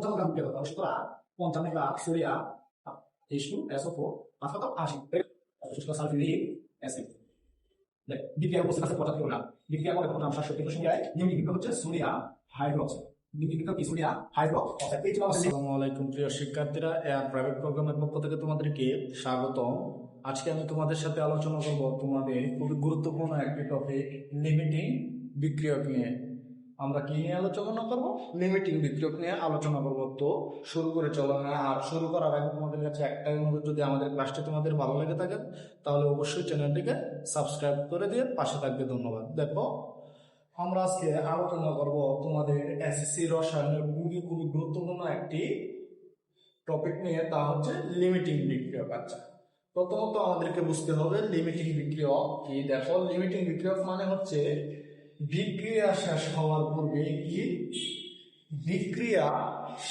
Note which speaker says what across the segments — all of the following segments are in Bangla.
Speaker 1: 55 গ্রাম বিক্রিয়া করতে হবে, সুতরাং 55 গ্রাম সোডিয়াম H2SO4 অর্থাৎ 80 সালফিউরিক অ্যাসিড বিক্রিয়া উপস্থিত আছে 75 গ্রাম। বিক্রিয়া করে প্রথম 770 সংখ্যায় নিম্ন বিক্রিয়া হচ্ছে সোডিয়াম হাইড্রোক্সাইড। নিম্ন বিক্রিয়া কি? Sodium hydroxide.
Speaker 2: আসসালামু আলাইকুম প্রিয় শিক্ষার্থীরা, এয়ার প্রাইভেট প্রোগ্রামের পক্ষ থেকে তোমাদেরকে স্বাগতম। আজকে আমি তোমাদের সাথে আলোচনা করব তোমাদের খুবই গুরুত্বপূর্ণ একটি টপিক, লিমিটিং বিক্রিয়ক নিয়ে। আমরা কি নিয়ে আলোচনা করব? লিমিটিং বিক্রিয়ক নিয়ে আলোচনা করব। তো শুরু করে চলো না। আর শুরু করার আগে তোমাদের কাছে একটাই অনুরোধ, যদি আমাদের ক্লাসটি তোমাদের ভালো লেগে থাকে তাহলে অবশ্যই চ্যানেলটিকে সাবস্ক্রাইব করে দিয়ে পাশে থাকবে। ধন্যবাদ। দেখো, আমরা আজকে আলোচনা করব তোমাদের এসএসসি রসায়নের খুবই গুরুত্বপূর্ণ একটি টপিক নিয়ে, তা হচ্ছে লিমিটিং বিক্রিয়ক। আচ্ছা, প্রথমত আমাদেরকে বুঝতে হবে লিমিটিং বিক্রিয়ক কি। দেখো, লিমিটিং বিক্রিয়ক মানে হচ্ছে বিক্রিয়া শেষ হওয়ার পূর্বে কি বিক্রিয়া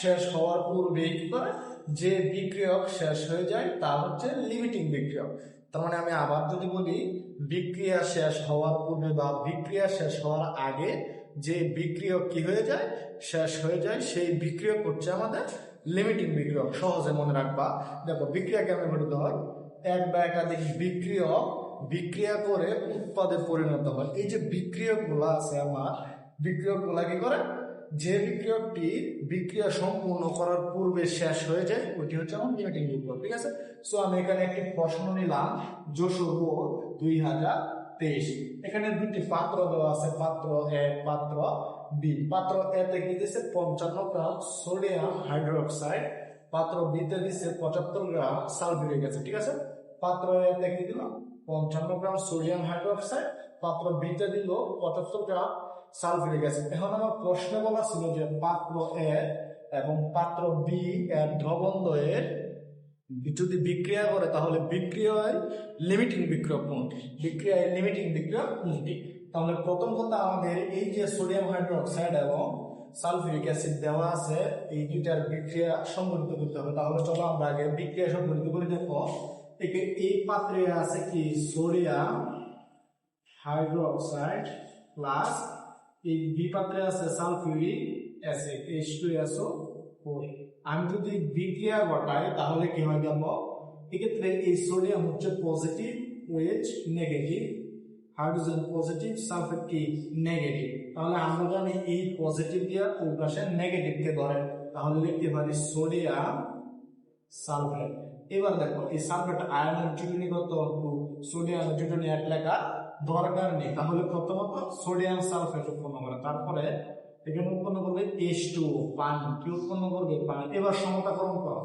Speaker 2: শেষ হওয়ার পূর্বে কি করে যে বিক্রিয়ক শেষ হয়ে যায় তা হচ্ছে লিমিটিং বিক্রিয়ক। তার মানে আমি আবার যদি বলি, বিক্রিয়া শেষ হওয়ার পূর্বে বা বিক্রিয়া শেষ হওয়ার আগে যে বিক্রিয়ক কি হয়ে যায়, শেষ হয়ে যায়, সেই বিক্রিয়ক হচ্ছে আমাদের লিমিটিং বিক্রিয়ক। সহজে মনে রাখবা। দেখো, বিক্রিয়া কেমন ঘটিত হয়? এক বা একাধিক বিক্রিয়ক বিক্রিয়া করে উৎপাদে পরিণত হয়। এই যে বিক্রিয়কগুলো আছে আমার, বিক্রিয়কগুলা কি করে? যে বিক্রিয়কটি বিক্রিয়া সম্পূর্ণ করার পূর্বে শেষ হয়ে যায় ওইটি হচ্ছে আমার লিমিটিং বিক্রিয়ক। ঠিক আছে? সো আমি এখানে একটি প্রশ্ন নিলাম, যশোর বোর্ড 2023। এখানে দুটি পাত্র দেওয়া আছে, পাত্র এ, পাত্র বি। পাত্র এ তে কি দিচ্ছে? 55 গ্রাম সোডিয়াম হাইড্রোক্সাইড। পাত্র বি তে দিচ্ছে 75 গ্রাম সালফিউরিক অ্যাসিড। ঠিক আছে? পাত্র এ তে কি দিল? 55 গ্রাম সোডিয়াম হাইড্রোক্সাইড। পাত্র বি তে দিল 75 গ্রাম সালফিউরিক অ্যাসিড। এখন আমার প্রশ্ন বলা ছিল যে পাত্র এ এবং পাত্র বি এর দ্রবণদ্বয়ের যদি বিক্রিয়া করে তাহলে বিক্রিয়ায় লিমিটিং বিক্রিয়ক কোনটি? বিক্রিয়ায় লিমিটিং বিক্রিয়ক কোনটি? তাহলে প্রথম কথা, আমাদের এই যে সোডিয়াম হাইড্রোক্সাইড এবং সালফিউরিক অ্যাসিড দেওয়া আছে, এই দুইটার বিক্রিয়া সংঘটিত করতে হবে। তাহলে চলো আমরা আগে বিক্রিয়া সংঘটিত করে দেখো। এই পাত্রে আছে কি? সোডিয়াম হাইড্রোক্সাইড প্লাস এই বি পাত্রে আছে সালফিউরিক অ্যাসিড H2SO4। আমি যদি বিক্রিয়া ঘটাই তাহলে কি হয়ে যাব? এক্ষেত্রে এই সোডিয়াম হচ্ছে positive, OH negative, hydrogen positive, sulphate কি নেগেটিভ। তাহলে আমরা জানি এই পজিটিভ দিয়ে ওই পাশে নেগেটিভকে ধরে, তাহলে লিখতে পারি সোডিয়াম সালফেট। এবার দেখো, এই সালফেট আয়নের জুটনি কত? সোডিয়ামের জুটনি এক লেখা দরকার নেই। তাহলে প্রথমত সোডিয়াম সালফেট উৎপন্ন করে, তারপরে এখানে উৎপন্ন করবে H2O, পানি। কি উৎপন্ন করবে? পানি। এবার সমতাকরণ করো।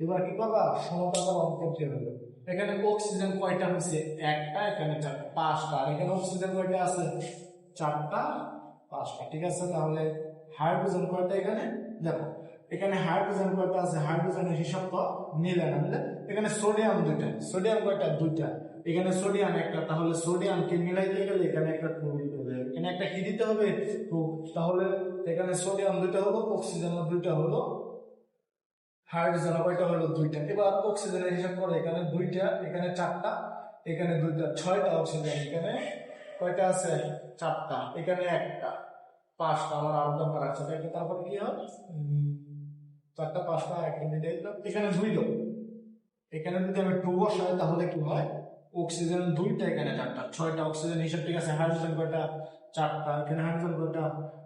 Speaker 2: এবার কি করবা? সমতাকরণ করতে হবে। এখানে অক্সিজেন কয়টা হচ্ছে? একটা। এখানে 5টা। আর এখানে অক্সিজেন কয়টা আছে? 4টা, 5টা। ঠিক আছে? তাহলে হাইড্রোজেন কয়টা এখানে? দেখো, এখানে হাইড্রোজেন কয়টা আছে? হাইড্রোজেনের হিসাব তো নিলে না, বুঝলে? এখানে সোডিয়াম 2টা। সোডিয়াম কয়টা? 2টা। এখানে সোডিয়াম একটা। তাহলে সোডিয়ামকে মিলাইতে গেলে এখানে একটা 2 দিতে হবে, এখানে একটা কি দিতে হবে? 2। তাহলে এখানে সোডিয়াম 2টা হলো, অক্সিজেন 2টা হলো, হাইড্রোজেন কয়টা হলো? 2টা। এবার অক্সিজেনের হিসাব করে, এখানে 2টা, এখানে 4টা, এখানে 2টা, 6টা অক্সিজেন। এখানে কয়টা আছে? 4টা। এখানে একটা, 5টা। আমার আরো দরকার আছে। তারপরে কি হয়? 4টা, 5টা, এখানে 2 লোক। এখানে যদি আমি 2 বসাই তাহলে কি হয়? অক্সিজেন 2টা, এখানে 4টা, 6টা অক্সিজেন হিসাব। ঠিক আছে? হাইড্রোজেন কয়টা? 4টা। এখানে হাইড্রোজেন কয়টা?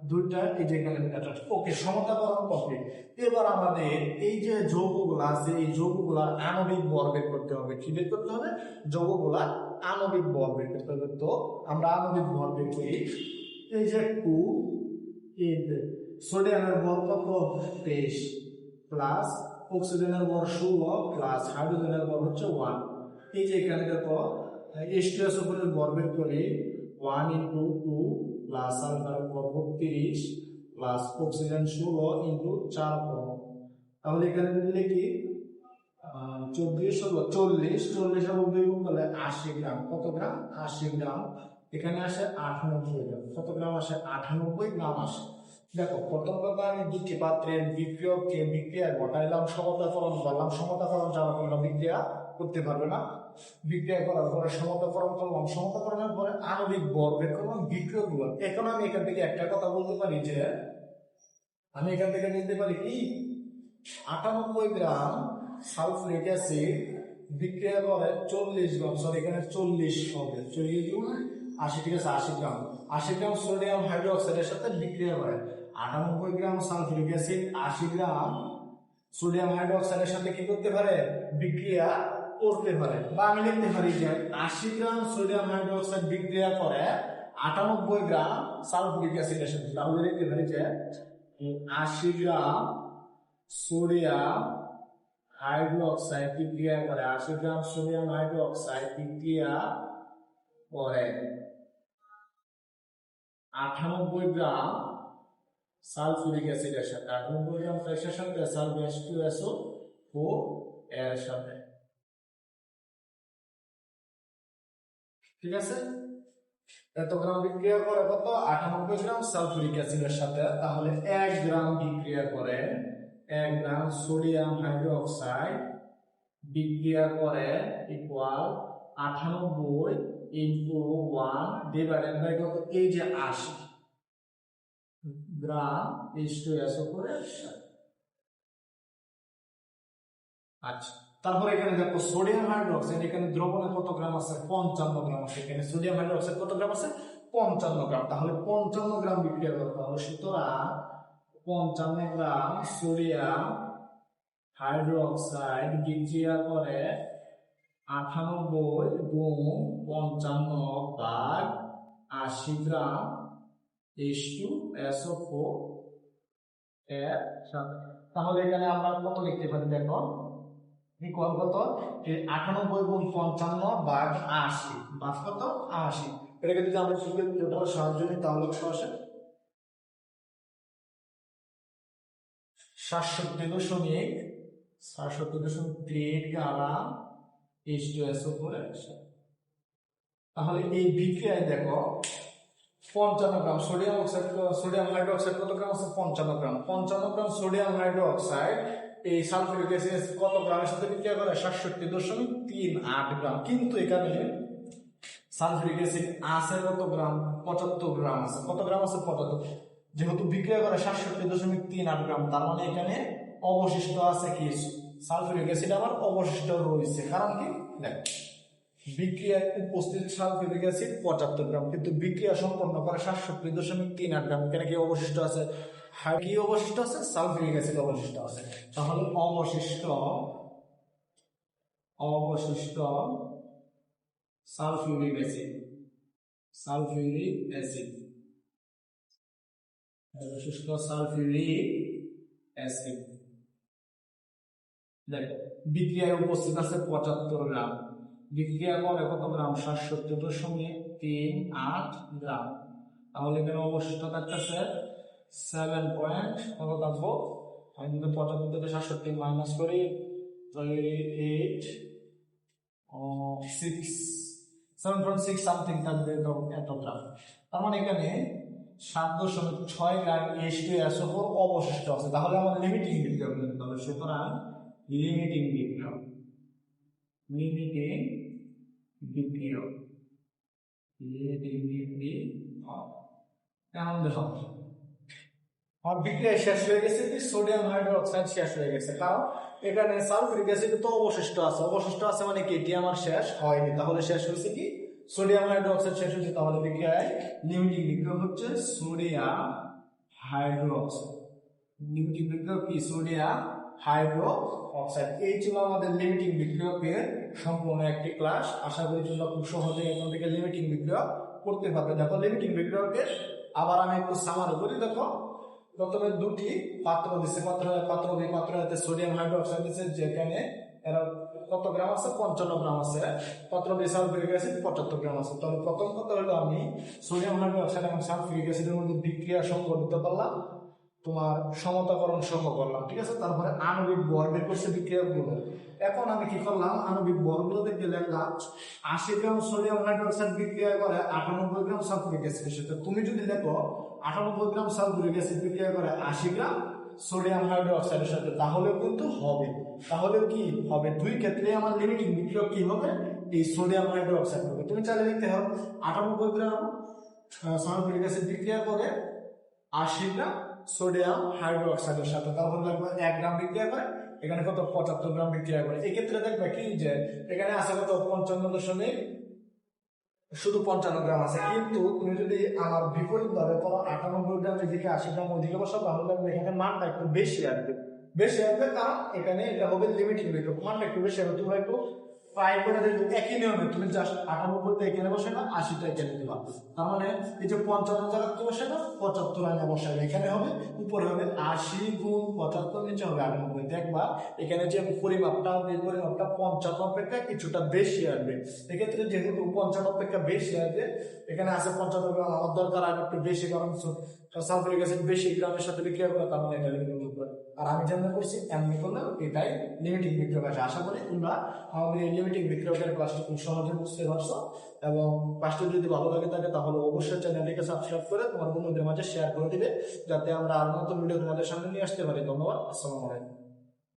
Speaker 2: 2টা। এই যে এখানে 2টা। ওকে, সমতাকরণ কমপ্লিট। এবার আমাদের এই যে যৌগগুলো আছে, এই যৌগগুলার আণবিক ভর বের করতে হবে। কি বের করতে হবে? যৌগগুলার আণবিক ভর বের করতে হবে। তো আমরা আণবিক ভর বের করি। এই যে 2, এই সোডিয়ামের ভর কত? 23 প্লাস অক্সিজেনের ভর 16 প্লাস হাইড্রোজেনের ভর হচ্ছে 1। এই যে এখানে দেখো H2SO4 এর ভর বের করি, 1 × 2 প্লাস সালফার ভর 32 প্লাস অক্সিজেন 16 × 4। তাহলে এখানে দিলে কি 24 40 40 এবং 2 গুণ করলে 80 গ্রাম। কত গ্রাম? 80 গ্রাম। এখানে আসে 98 গ্রাম। কত গ্রাম আসে? 98 গ্রাম আসে। দেখো, প্রথম কথা, আমি দুটি পাত্রের বিক্রিয়ককে বিক্রিয়া ঘটাইলাম, সমতাকরণ করলাম। সমতাকরণ ছাড়া তোমরা বিক্রিয়া করতে পারবে না। বিক্রিয়া করার পরে সমতাকরণ করলাম, সমতাকরণের পরে আণবিক ভর বের করলাম বিক্রিয়কগুলো। এখন আমি এখান থেকে একটা কথা বলতে পারি যে আমি এখান থেকে নিতে পারি কি 98 গ্রাম সালফিউরিক অ্যাসিড বিক্রিয়া করে 40 গ্রাম, সরি এখানে 40 হবে, 80, ঠিক আছে 80 গ্রাম, 80 গ্রাম সোডিয়াম হাইড্রোক্সাইডের সাথে বিক্রিয়া করে। 98 gram sulphuric acid 80 gram sodium হাইড্রোক্সাইডের সাথে কি করতে পারে, বিক্রিয়া করতে পারে। বা আমি লিখতে পারি যে 80 গ্রাম সোডিয়াম হাইড্রোক্সাইড বিক্রিয়া করে 98 গ্রাম সালফিউরিক অ্যাসিডের সাথে। তাহলে লিখতে পারি যে 80 গ্রাম সোডিয়াম হাইড্রোক্সাইড বিক্রিয়া করে, 80 গ্রাম সোডিয়াম হাইড্রোক্সাইড বিক্রিয়া করে 98 গ্রাম সালফিউরিক অ্যাসিডের সাথে, 98 গ্রাম এর সাথে সালফিউরিক এর সাথে, ঠিক আছে। এত গ্রাম বিক্রিয়া করে কত, 98 গ্রাম সালফিউরিক অ্যাসিডের সাথে। তাহলে 1 গ্রাম বিক্রিয়া করে, 1 গ্রাম সোডিয়াম হাইড্রোক্সাইড বিক্রিয়া করে ইকুয়াল 98 ইনটু 1 ডিভাইডেড বাই কত, এই যে 80 গ্রাম H2SO করে। আচ্ছা, তারপরে এখানে দেখো সোডিয়াম হাইড্রোক্সাইড, এখানে দ্রবণে কত গ্রাম আছে, 55 গ্রাম আছে। এখানে সোডিয়াম হাইড্রোক্সাইড কত গ্রাম আছে, 55 গ্রাম। তাহলে 55 গ্রাম বিক্রিয়া করতে হবে। সুতরাং 55 গ্রাম সোডিয়াম হাইড্রোক্সাইড বিক্রিয়া করে 98 গুণ 55 ভাগ 80 গ্রাম H2SO4 এর সাথে। তাহলে এখানে আমরা কত লিখতে পারি, দেখো ইকুয়াল কত, 98 গুণ 55 ভাগ 80 ভাগ কত, 80। এটাকে যদি আমরা সাহায্য নিই তাহলে কত আসে, 67.3 গ্রাম H2SO4 আসে। তাহলে এই বিক্রিয়ায় দেখো 55 গ্রাম সোডিয়াম হাইড্রোক্সাইড কত গ্রাম আছে, 55 গ্রাম। 55 গ্রাম সোডিয়াম হাইড্রোক্সাইড এই সালফিউরিক অ্যাসিড কত গ্রামের সাথে বিক্রিয়া করে, 67.38 গ্রাম। কিন্তু এখানে সালফিউরিক অ্যাসিড আছে কত গ্রাম, 75 গ্রাম আছে। কত গ্রাম আছে, 75। যেহেতু বিক্রিয়া করে 67.38 গ্রাম, তার মানে এখানে অবশিষ্ট আছে কি, সালফিউরিক অ্যাসিড আবার অবশিষ্ট রয়েছে। কারণ কি, দেখ বিক্রিয়ায় উপস্থিত সালফিউরিক অ্যাসিড 75 গ্রাম, কিন্তু বিক্রিয়া সম্পন্ন করে 67.38 গ্রাম। এখানে কি অবশিষ্ট আছে, কি অবশিষ্ট আছে, সালফিউরিক অ্যাসিড অবশিষ্ট আছে। তাহলে অবশিষ্ট সালফিউরিক অ্যাসিড, অবশিষ্ট সালফিউরিক অ্যাসিড দেখো বিক্রিয়ায় উপস্থিত আছে 75 গ্রাম, বিক্রিয়া করে কত গ্রাম, 67.38 গ্রাম। তাহলে এখানে অবশিষ্ট থাকতেছে 7 পয়েন্ট কত থাকবো, আমি কিন্তু 75 থেকে 67 মাইনাস করি 7.6 সামথিং থাকবে এত গ্রাম। তার মানে এখানে 7.6 গ্রাম H2SO4 অবশিষ্ট আছে। তাহলে আমার লিমিটিং বিক্রিয়া করতে হবে। সুতরাং লিমিটিং বিক্রিয়া এখন দেখো আমার বিক্রিয়া শেষ হয়ে গেছে, সোডিয়াম হাইড্রোক্সাইড শেষ হয়ে গেছে, কারণ এখানে সালফিউরিক অ্যাসিড তো অবশিষ্ট আছে, মানে কি এটি আমার শেষ হয়নি। তাহলে শেষ হয়েছে কি, সোডিয়াম হাইড্রোক্সাইড শেষ হয়েছে। তাহলে বিক্রিয়ায় লিমিটিং বিক্রিয়া হচ্ছে সোডিয়াম হাইড্রোক্সাইড, লিমিটিং বিক্রিয়া কি, সোডিয়াম হাইড্রোক্সাইড। এই ছিল আমাদের লিমিটিং বিক্রিয়কের সম্পূর্ণ একটি ক্লাস। আশা করি তোমরা খুব সহজে এখান থেকে লিমিটিং বিক্রিয়া করতে পারবে। দেখো লিমিটিং বিক্রিয়কের আবার আমি একটু সামারি করি। দেখো প্রথমে দুটি পাত্র দিচ্ছে, পাত্র বি সোডিয়াম হাইড্রোক্সাইড দিচ্ছে, যেখানে এরা কত গ্রাম আছে, 55 গ্রাম আছে। পাত্র বি সালফিউরিক অ্যাসিড 75 গ্রাম আছে। তাহলে প্রথম কথা হলো আমি সোডিয়াম হাইড্রোক্সাইড এবং সালফিউরিক অ্যাসিডের মধ্যে বিক্রিয়া সংঘটিত করলাম, তোমার সমতাকরণ সহ করলাম, ঠিক আছে। তারপরে আণবিক ভর বের করছে বিক্রিয়াগুলো। এখন আমি কি করলাম, আণবিক ভরগুলো দেখে লিখলাম 80 গ্রাম সোডিয়াম হাইড্রোক্সাইড বিক্রিয়া করে 98 গ্রাম সালফিউরিক অ্যাসিডের সাথে। তুমি যদি দেখো 98 গ্রাম সালফিউরিক অ্যাসিড বিক্রিয়া করে 80 গ্রাম সোডিয়াম হাইড্রোক্সাইডের সাথে, তাহলেও কিন্তু হবে। তাহলে কি হবে, দুই ক্ষেত্রে আমার লিমিটিং বিক্রিয়া কি হবে, এই সোডিয়াম হাইড্রোক্সাইড হবে। তুমি চাইলে লিখতে হবে 98 গ্রাম সালফিউরিক অ্যাসিড বিক্রিয়া করে 80 গ্রাম সোডিয়াম হাইড্রোক্সাইডের সাথে, তারপর দেখবে 1 গ্রাম বিক্রিয়া করে, এখানে কত 75 গ্রাম বিক্রিয়া করে। এক্ষেত্রে দেখবে কি যে এখানে আছে কত 55 শুধু 55 গ্রাম আছে, কিন্তু তুমি যদি আমার বিপরীত ভাবে করো 98 গ্রাম এদিকে 80 গ্রাম ওদিকে বসাও, তাহলে দেখবে এখানে মানটা একটু বেশি আসবে, কারণ এখানে এটা হবে লিমিটিং বিক্রিয়ক, মানটা একটু বেশি হবে। তুমি একটু ট্রাই করে দেখবে একই নিয়মে তুমি জাস্ট 98টা এখানে বসে না, 80টা এখানে দিবা, তার মানে এই যে 55 জায়গা কি বসে না 75 আনে বসাবে, এখানে হবে উপরে হবে 80 গুণ 75, নিচে হবে 98। দেখবা এখানে যে পরিমাপটা, এই পরিমাপটা 55 অপেক্ষা কিছুটা বেশি আসবে। এক্ষেত্রে যেহেতু 55 অপেক্ষা বেশি আসবে, এখানে আছে 55 গ্রাম, আমার দরকার আর একটু বেশি, কারণ সালফিউরিক অ্যাসিড বেশি গ্রামের সাথে বিক্রিয়া করে, কারণ এটা লিমিটিং করে। আর আমি যেমন করছি এমনি করলে এটাই লিমিটিং বিক্রিয়ক আসে। আশা করি তোমরা আমাদের এই লিমিটিং বিক্রিয়কের ক্লাসটা খুব সহজে বুঝতে পারছো, এবং ক্লাসটা যদি ভালো লাগে থাকে তাহলে অবশ্যই চ্যানেলটিকে সাবস্ক্রাইব করে তোমার বন্ধুদের মাঝে শেয়ার করে দিবে, যাতে আমরা আর নতুন ভিডিও তোমাদের সামনে নিয়ে আসতে পারি। ধন্যবাদ, আসসালামু আলাইকুম।